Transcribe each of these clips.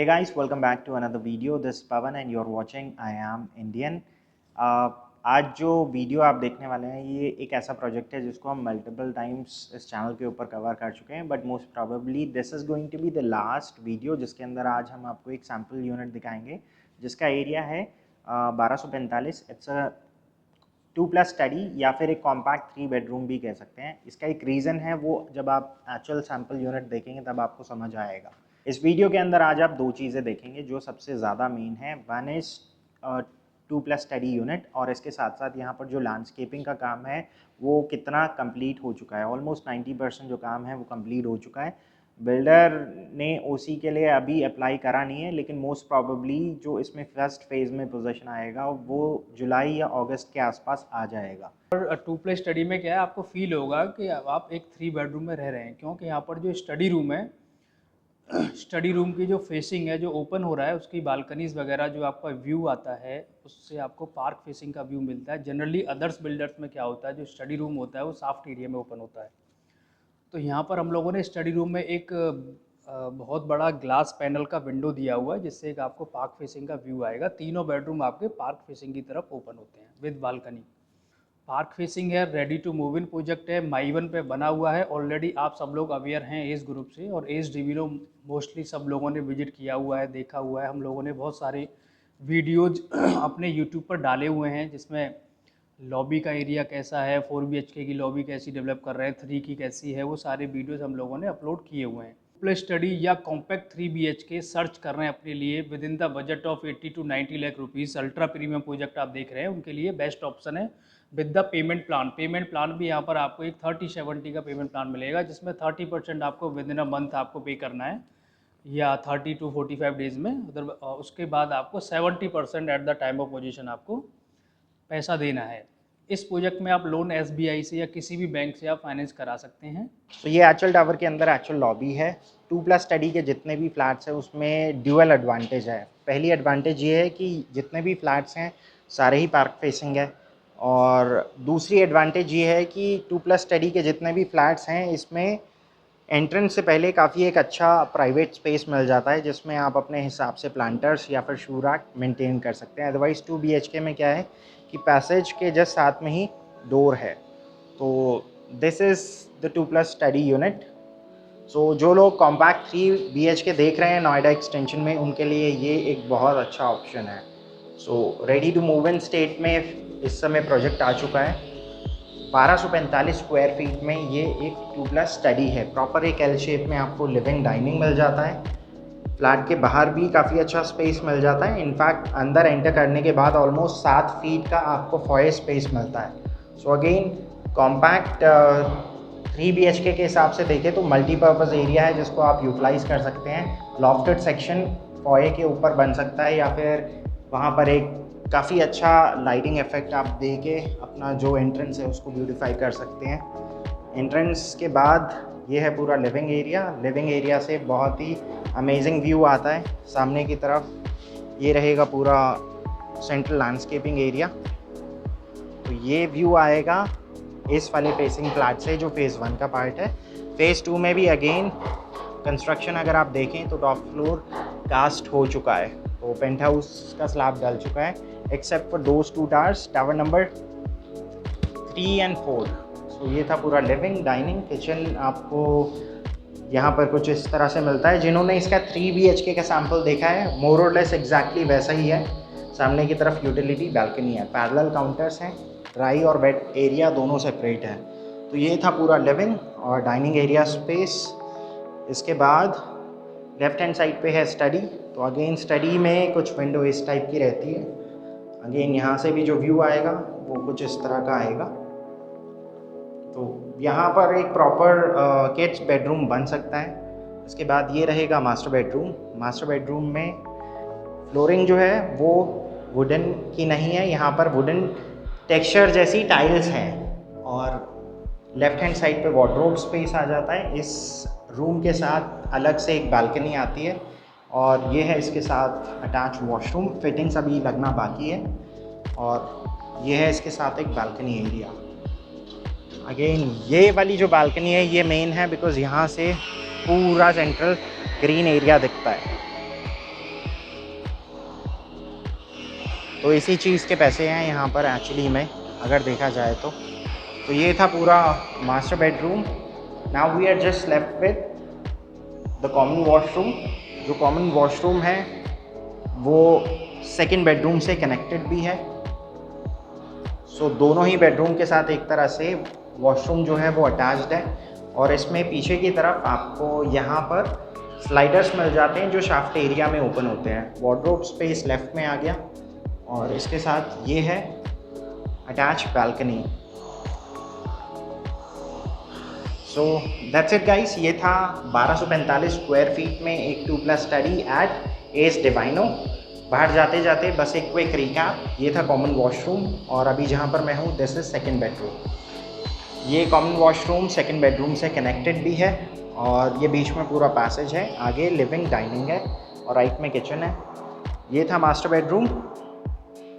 guys, welcome back to another video. This is Pawan and you're watching I Am Indian. आज जो video आप देखने वाले हैं ये एक ऐसा प्रोजेक्ट है जिसको हम मल्टीपल टाइम्स इस चैनल के ऊपर कवर कर चुके हैं, but most probably this is going to be the last video जिसके अंदर आज हम आपको एक सैम्पल यूनिट दिखाएंगे जिसका एरिया है 1245। इट्स अ 2+ स्टडी या फिर एक कॉम्पैक्ट 3 बेडरूम भी कह सकते हैं। इसका एक रीज़न है, वो जब आप एक्चुअल सैम्पल यूनिट देखेंगे तब आपको समझ आएगा। इस वीडियो के अंदर आज आप दो चीज़ें देखेंगे जो सबसे ज़्यादा मेन है। वन इज़ 2+ स्टडी यूनिट, और इसके साथ साथ यहाँ पर जो लैंडस्केपिंग का काम है वो कितना कंप्लीट हो चुका है। ऑलमोस्ट 90% जो काम है वो कंप्लीट हो चुका है। बिल्डर ने ओसी के लिए अभी अप्लाई करा नहीं है, लेकिन मोस्ट प्रॉबेबली जो इसमें फर्स्ट फेज़ में पोजीशन आएगा वो जुलाई या अगस्त के आसपास आ जाएगा। और 2+ स्टडी में क्या है, आपको फील होगा कि आप एक 3 बेडरूम में रह रहे हैं, क्योंकि यहाँ पर जो स्टडी रूम है, स्टडी रूम की जो फेसिंग है, जो ओपन हो रहा है, उसकी बालकनीज़ वगैरह जो आपका व्यू आता है उससे आपको पार्क फेसिंग का व्यू मिलता है। जनरली अदर्स बिल्डर्स में क्या होता है, जो स्टडी रूम होता है वो सॉफ्ट एरिया में ओपन होता है। तो यहाँ पर हम लोगों ने स्टडी रूम में एक बहुत बड़ा ग्लास पैनल का विंडो दिया हुआ है जिससे एक आपको पार्क फेसिंग का व्यू आएगा। तीनों बेडरूम आपके पार्क फेसिंग की तरफ ओपन होते हैं विद बालकनी। पार्क फेसिंग है, ready to move in project है, माई1 पे बना हुआ है। ऑलरेडी आप सब लोग अवेयर हैं एज ग्रुप से, और एज डिविलो मोस्टली सब लोगों ने विजिट किया हुआ है, देखा हुआ है। हम लोगों ने बहुत सारे वीडियोज अपने यूट्यूब पर डाले हुए हैं जिसमें लॉबी का एरिया कैसा है, 4 BHK की लॉबी कैसी डेवलप कर रहे हैं, 3 की कैसी है, वो सारे वीडियोज़ हम लोगों ने अपलोड किए हुए हैं। प्लस स्टडी या कॉम्पैक्ट 3 BHK सर्च कर रहे हैं अपने लिए with in the budget of 80 to 90 lakh rupees. Ultra premium project आप देख रहे हैं, उनके लिए बेस्ट ऑप्शन है with the payment plan. Payment plan भी यहाँ पर आपको एक 30-70 का पेमेंट प्लान मिलेगा, जिसमें 30% आपको विद इन अ मंथ आपको पे करना है, या 30 to 45 डेज़ में। उधर उसके बाद आपको 70% at the time of position आपको पैसा देना है। इस प्रोजेक्ट में आप लोन SBI से या किसी भी बैंक से आप फाइनेंस करा सकते हैं। तो ये एक्चुअल टावर के अंदर एक्चुअल लॉबी है। 2+ स्टडी के जितने भी फ्लैट्स हैं उसमें ड्यूअल एडवांटेज है। पहली एडवांटेज ये है कि जितने भी फ्लैट्स हैं सारे ही पार्क फेसिंग है, और दूसरी एडवांटेज ये है कि 2+ स्टडी के जितने भी फ्लैट्स हैं इसमें एंट्रेंस से पहले काफ़ी एक अच्छा प्राइवेट स्पेस मिल जाता है जिसमें आप अपने हिसाब से प्लांटर्स या फिर शू रैक मेंटेन कर सकते हैं। अदरवाइज़ 2 BHK में क्या है कि पैसेज के जस्ट साथ में ही डोर है। तो this is the 2+ study unit. So जो लोग कॉम्पैक्ट 3 BHK देख रहे हैं नोएडा एक्सटेंशन में, उनके लिए ये एक बहुत अच्छा ऑप्शन है। So ready to move in state में इस समय प्रोजेक्ट आ चुका है। 1245 स्क्वायर फीट में ये एक 2+ स्टडी है। प्रॉपर एक एल शेप में आपको लिविंग डाइनिंग मिल जाता है। फ्लैट के बाहर भी काफ़ी अच्छा स्पेस मिल जाता है। इनफैक्ट अंदर एंटर करने के बाद ऑलमोस्ट 7 फीट का आपको फॉयर स्पेस मिलता है। सो अगेन कॉम्पैक्ट 3 BHK के हिसाब से देखें तो मल्टीपर्पज़ एरिया है जिसको आप यूटिलाइज़ कर सकते हैं। लॉफ्टेड सेक्शन फॉयर के ऊपर बन सकता है, या फिर वहाँ पर एक काफ़ी अच्छा लाइटिंग इफेक्ट आप दे के अपना जो एंट्रेंस है उसको ब्यूटीफाई कर सकते हैं। एंट्रेंस के बाद ये है पूरा लिविंग एरिया। लिविंग एरिया से बहुत ही अमेजिंग व्यू आता है सामने की तरफ। ये रहेगा पूरा सेंट्रल लैंडस्केपिंग एरिया। तो ये व्यू आएगा इस वाले फेसिंग फ्लैट से जो फेज़ 1 का पार्ट है। फेज़ 2 में भी अगेन कंस्ट्रक्शन अगर आप देखें तो टॉप फ्लोर कास्ट हो चुका है, तो पेंट हाउस का स्लैब डल चुका है, except for those 2 towers, tower number 3 and 4। सो ये था पूरा लिविंग डाइनिंग किचन। आपको यहाँ पर कुछ इस तरह से मिलता है। जिन्होंने इसका 3 BHK का सैम्पल देखा है, मोर और लेस एग्जैक्टली वैसा ही है। सामने की तरफ यूटिलिटी बैल्कनी है, पैरेलल काउंटर्स हैं, ड्राई और वेट एरिया दोनों सेपरेट है। तो ये था पूरा लिविंग और डाइनिंग एरिया स्पेस। इसके बाद लेफ्ट हैंड साइड पे है स्टडी। तो अगेन स्टडी में कुछ विंडो इस टाइप की रहती है। अगेन यहाँ से भी जो व्यू आएगा वो कुछ इस तरह का आएगा। तो यहाँ पर एक प्रॉपर किड्स बेडरूम बन सकता है। इसके बाद ये रहेगा मास्टर बेडरूम। मास्टर बेडरूम में फ्लोरिंग जो है वो वुडन की नहीं है, यहाँ पर वुडन टेक्सचर जैसी टाइल्स हैं, और लेफ्ट हैंड साइड पे वार्डरोब स्पेस आ जाता है। इस रूम के साथ अलग से एक बालकनी आती है, और ये है इसके साथ अटैच वॉशरूम। फिटिंग्स अभी लगना बाकी है, और ये है इसके साथ एक बालकनी एरिया। अगेन ये वाली जो बालकनी है ये मेन है बिकॉज़ यहाँ से पूरा सेंट्रल ग्रीन एरिया दिखता है। तो इसी चीज़ के पैसे हैं यहाँ पर एक्चुअली में, अगर देखा जाए तो। तो ये था पूरा master bedroom. Now we are just left with the common washroom. जो कॉमन वॉशरूम है वो सेकंड बेडरूम से कनेक्टेड भी है। सो दोनों ही बेडरूम के साथ एक तरह से वॉशरूम जो है वो अटैच्ड है। और इसमें पीछे की तरफ आपको यहाँ पर स्लाइडर्स मिल जाते हैं जो शाफ्ट एरिया में ओपन होते हैं। वार्डरोब स्पेस लेफ्ट में आ गया और इसके साथ ये है attach balcony. So that's it guys, ये था 1245 स्क्वायर फीट में एक 2+ स्टडी एट एस डिवाइनो। बाहर जाते जाते बस एक क्विक रिकैप, ये था कॉमन वॉशरूम और अभी जहाँ पर मैं हूँ दिस इज सेकंड बेडरूम। ये कॉमन वॉशरूम सेकंड बेडरूम से कनेक्टेड भी है और ये बीच में पूरा पैसेज है, आगे लिविंग डाइनिंग है और राइट में किचन है। ये था मास्टर बेडरूम,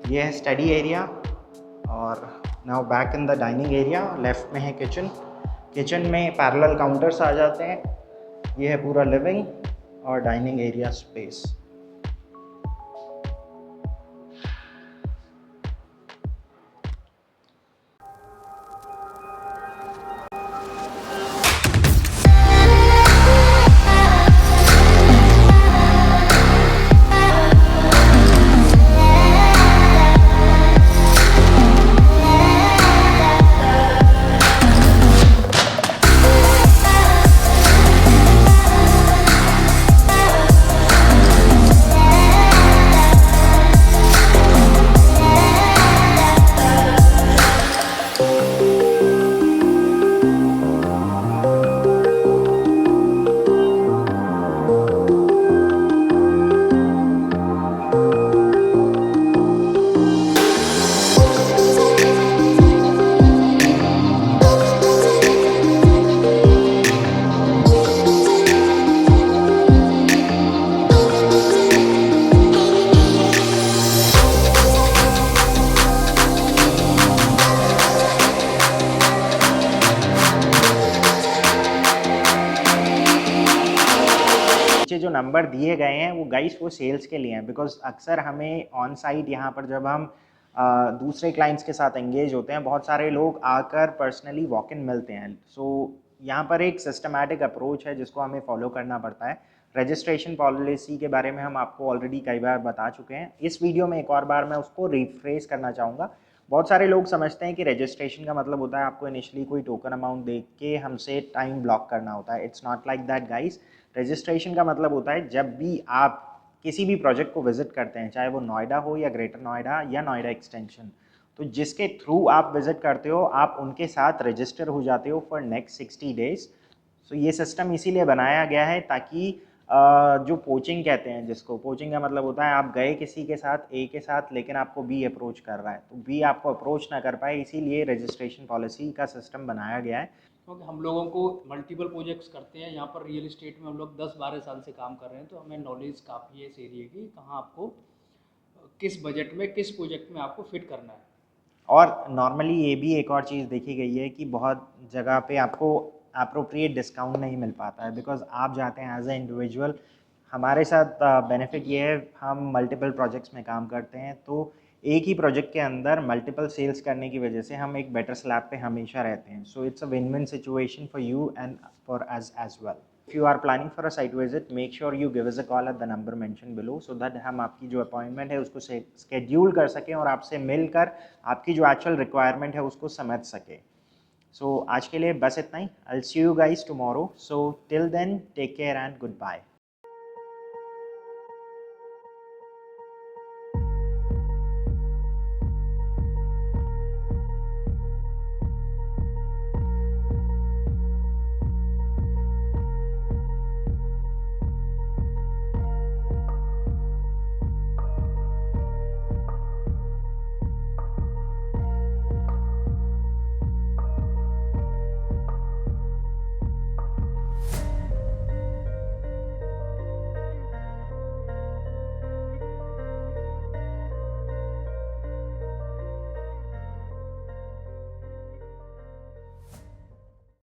ये है स्टडी एरिया और now back in the dining area. Left में है किचन, किचन में पैरेलल काउंटर्स आ जाते हैं। ये है पूरा लिविंग और डाइनिंग एरिया स्पेस। नीचे जो नंबर दिए गए हैं वो गाइस वो सेल्स के लिए हैं, बिकॉज अक्सर हमें ऑन साइट यहाँ पर जब हम दूसरे क्लाइंट्स के साथ एंगेज होते हैं, बहुत सारे लोग आकर पर्सनली वॉक इन मिलते हैं। सो यहाँ पर एक सिस्टमैटिक अप्रोच है जिसको हमें फॉलो करना पड़ता है। रजिस्ट्रेशन पॉलिसी के बारे में हम आपको ऑलरेडी कई बार बता चुके हैं। इस वीडियो में एक और बार मैं उसको रिफ्रेश करना चाहूँगा। बहुत सारे लोग समझते हैं कि रजिस्ट्रेशन का मतलब होता है आपको इनिशियली कोई टोकन अमाउंट दे के हमसे टाइम ब्लॉक करना होता है। It's not like that guys. Registration का मतलब होता है जब भी आप किसी भी प्रोजेक्ट को विजिट करते हैं, चाहे वो नोएडा हो या ग्रेटर नोएडा या नोएडा एक्सटेंशन, तो जिसके थ्रू आप विजिट करते हो आप उनके साथ रजिस्टर हो जाते हो फॉर नेक्स्ट 60 डेज। सो ये सिस्टम इसीलिए बनाया गया है ताकि जो पोचिंग कहते हैं, जिसको पोचिंग का मतलब होता है आप गए किसी के साथ ए के साथ लेकिन आपको बी अप्रोच कर रहा है, तो बी आपको अप्रोच ना कर पाए, इसीलिए रजिस्ट्रेशन पॉलिसी का सिस्टम बनाया गया है। क्योंकि हम लोगों को मल्टीपल प्रोजेक्ट्स करते हैं यहाँ पर रियल इस्टेट में, हम लोग 10-12 साल से काम कर रहे हैं, तो हमें नॉलेज काफ़ी है इस एरिया की, कहाँ आपको किस बजट में किस प्रोजेक्ट में आपको फिट करना है। और नॉर्मली ये भी एक और चीज़ देखी गई है कि बहुत जगह पे आपको अप्रोप्रिएट डिस्काउंट नहीं मिल पाता है, बिकॉज आप जाते हैं एज ए इंडिविजुअल। हमारे साथ बेनिफिट ये है, हम मल्टीपल प्रोजेक्ट्स में काम करते हैं, तो एक ही प्रोजेक्ट के अंदर मल्टीपल सेल्स करने की वजह से हम एक बेटर स्लैब पे हमेशा रहते हैं। So it's a win win situation for you and for us as well. If you are planning for a site visit, make sure you give us a call at the number mentioned below, so that हम आपकी जो appointment है उसको schedule कर सकें और आपसे मिलकर आपकी जो एक्चुअल रिक्वायरमेंट है उसको समझ सके। सो आज के लिए बस इतना ही। I'll see you guys tomorrow. So till then, take care and goodbye.